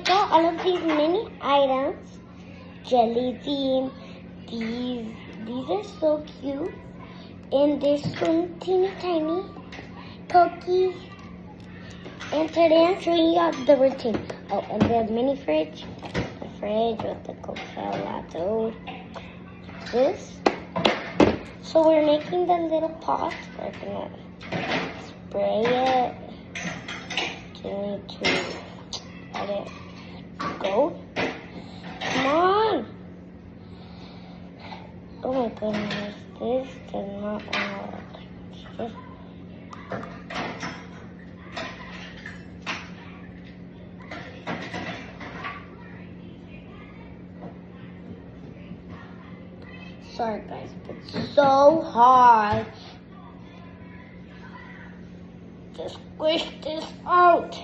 got all of these mini items. Jelly bean. These are so cute. And there's some teeny tiny cookies. And today I'm showing you guys the routine. Oh, and the mini fridge. The fridge with the Coca-Cola. This. So we're making the little pots. We're gonna spray it. You need to let it go. Come on. Oh my goodness. This does not work. Sorry guys, it's so hard to squish this out.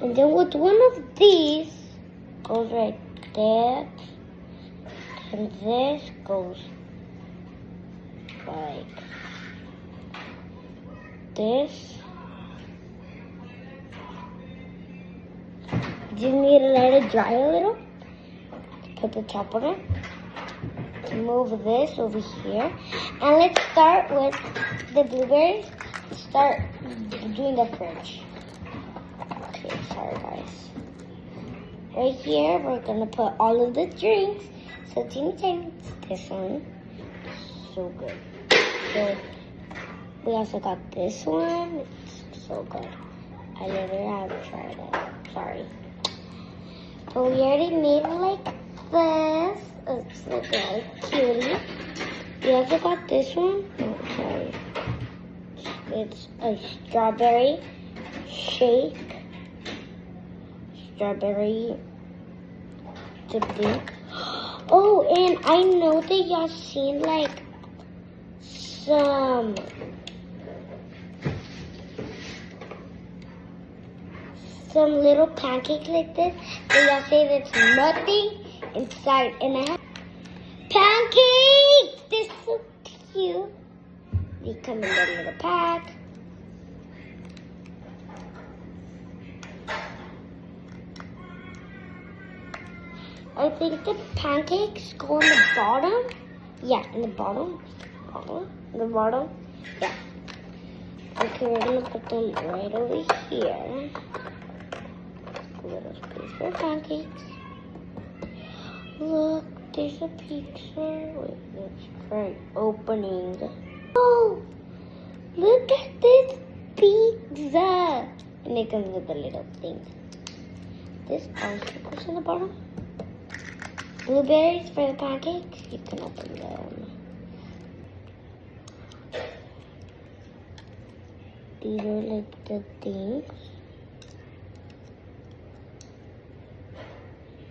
And then with one of these goes right there, and this goes like this. You need to let it dry a little. Put the top on it. Move this over here. And let's start with the blueberries. Start doing the fridge. Okay, sorry guys. Right here, we're gonna put all of the drinks. So teeny tiny. This one. So good. So we also got this one. It's so good. I literally haven't tried it. Sorry. But we already made it like this. It's like a cutie. We also got this one. Oh, sorry. It's a strawberry shake. Strawberry drink. Oh, and I know that y'all seen like some little pancakes like this. And y'all say there's nothing inside. And I have pancakes! They're so cute. They come in a little pack. I think the pancakes go in the bottom. Yeah, in the bottom. In the bottom. Yeah. Okay, we're gonna put them right over here. A little space for pancakes. Look, there's a pizza. Wait, let's try opening. Oh, look at this pizza. And it comes with a little thing. This also goes in the bottom. Blueberries for the pancakes. You can open them. These are like the things.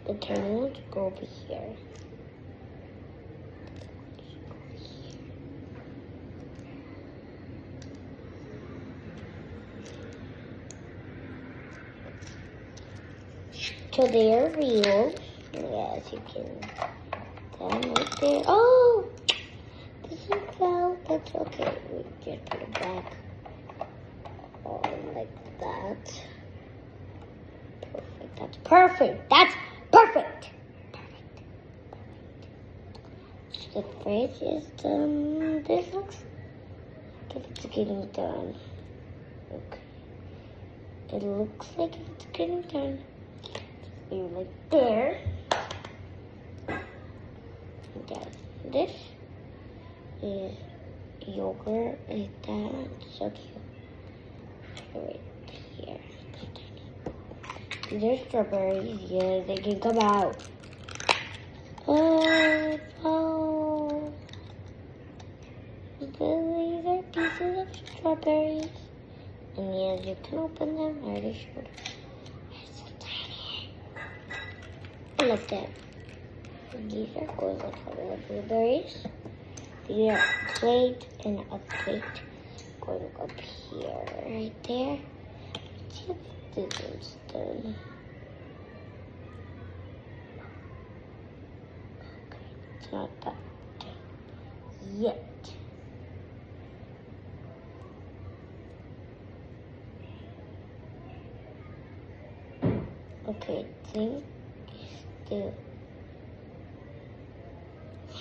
The tiny ones go over here. So they are real. Yes, you can. Them right there. Oh, this is fell. That's okay. We just put it back. Oh, like that. Perfect. That's perfect. That's perfect. Perfect. So the fridge is done. This looks like it's getting done. Okay. It looks like it's getting done. Like there. This is yogurt like that. It's so cute. Right here. These are strawberries. Yeah, they can come out. Oh. These are pieces of strawberries. And yes, you can open them. I already showed. It's so tiny. Look at these are goes for the blueberries. These are a plate and a plate going up here, right there. Let's see if this one's done. Okay, it's not that done yet. Okay, I think still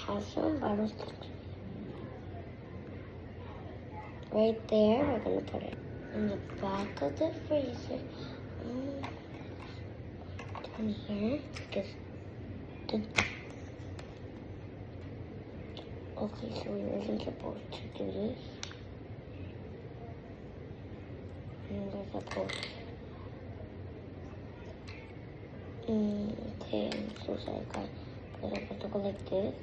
have some bottles. Right there, we're gonna put it in the back of the freezer. Down here, because okay, so we wasn't supposed to do this. And we're supposed okay, I'm so sorry guys. But I'm supposed to go like this.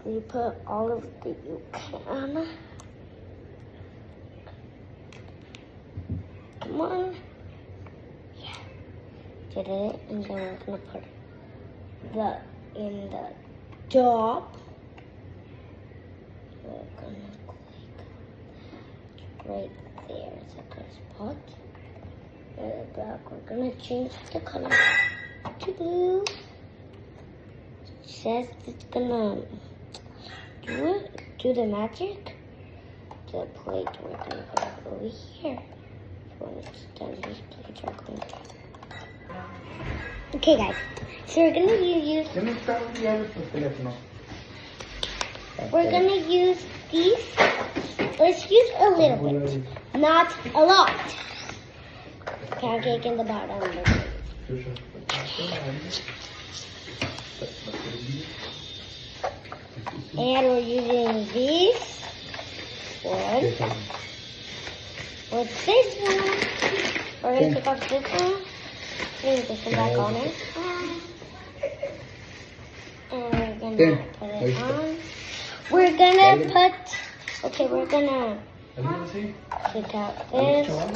We put all of the you can. Come on. Yeah. Did it. And then we're gonna put the in the top. We're gonna click right there. It's a good spot. At the back, we're gonna change the color to blue. It says it's gonna do the magic. The plate we're gonna put it over here. When it's done, these plates are going to. Okay, guys. So we're gonna use. We're gonna use these. Let's use a little bit, not a lot. Pancake in the bottom. And we're using this one. With this one. We're going to pick up this one. Bring this one back on it. And we're going to put it on. We're going to put, okay, we're going to take out this one,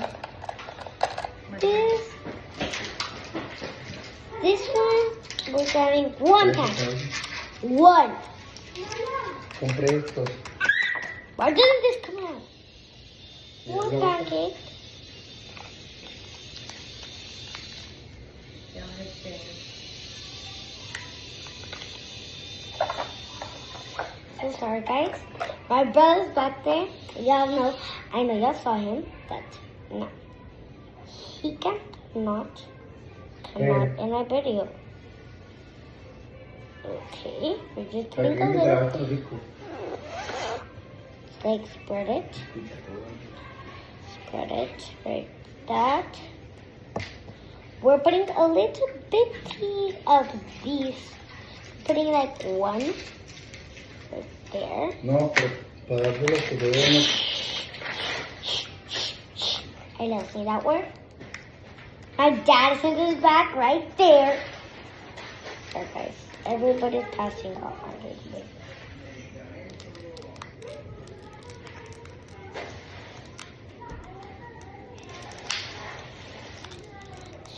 we're getting one pancake. One. Why doesn't this come out? One pancake. So sorry guys. My brother's back there. Y'all know, I know y'all saw him, but no. He cannot come out in my video. Okay, we're just putting a little. Like spread it. Spread it like that. We're putting a little bit of these. Putting like one right there. No, para darle lo que debemos. I know, see that word? My dad sent his back right there. There, guys. Everybody's passing out already.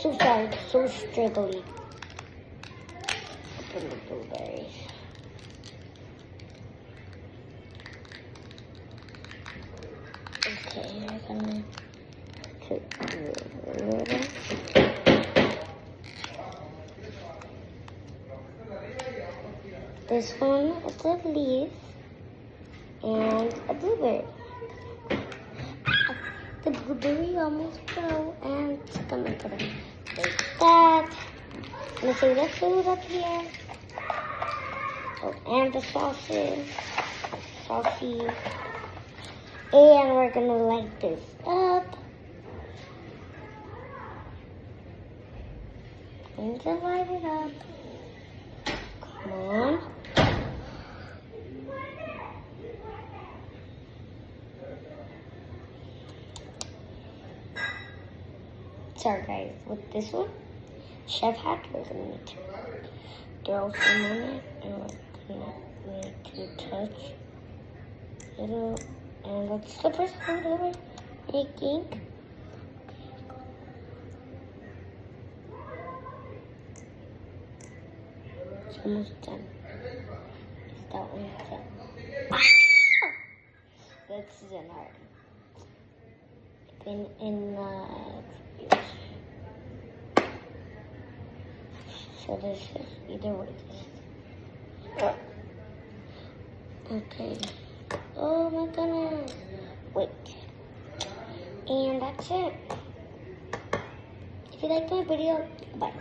So sorry, so struggling. Open the blueberries. Okay, I'm gonna take this one is a leaf and a blueberry. The blueberry almost fell, and it's gonna put it like that. I'm gonna take the food up here. Oh, and the sauces. Saucy. And we're gonna light this up. And to light it up. Come on. Sorry guys, with this one, chef hat, we're gonna need to throw some on it, and we're gonna need to touch little, and that's the first one that we're making. It's almost done. That one's done. That's done already. So this is either way. Okay. Oh my goodness. Wait. And that's it. If you liked my video, bye.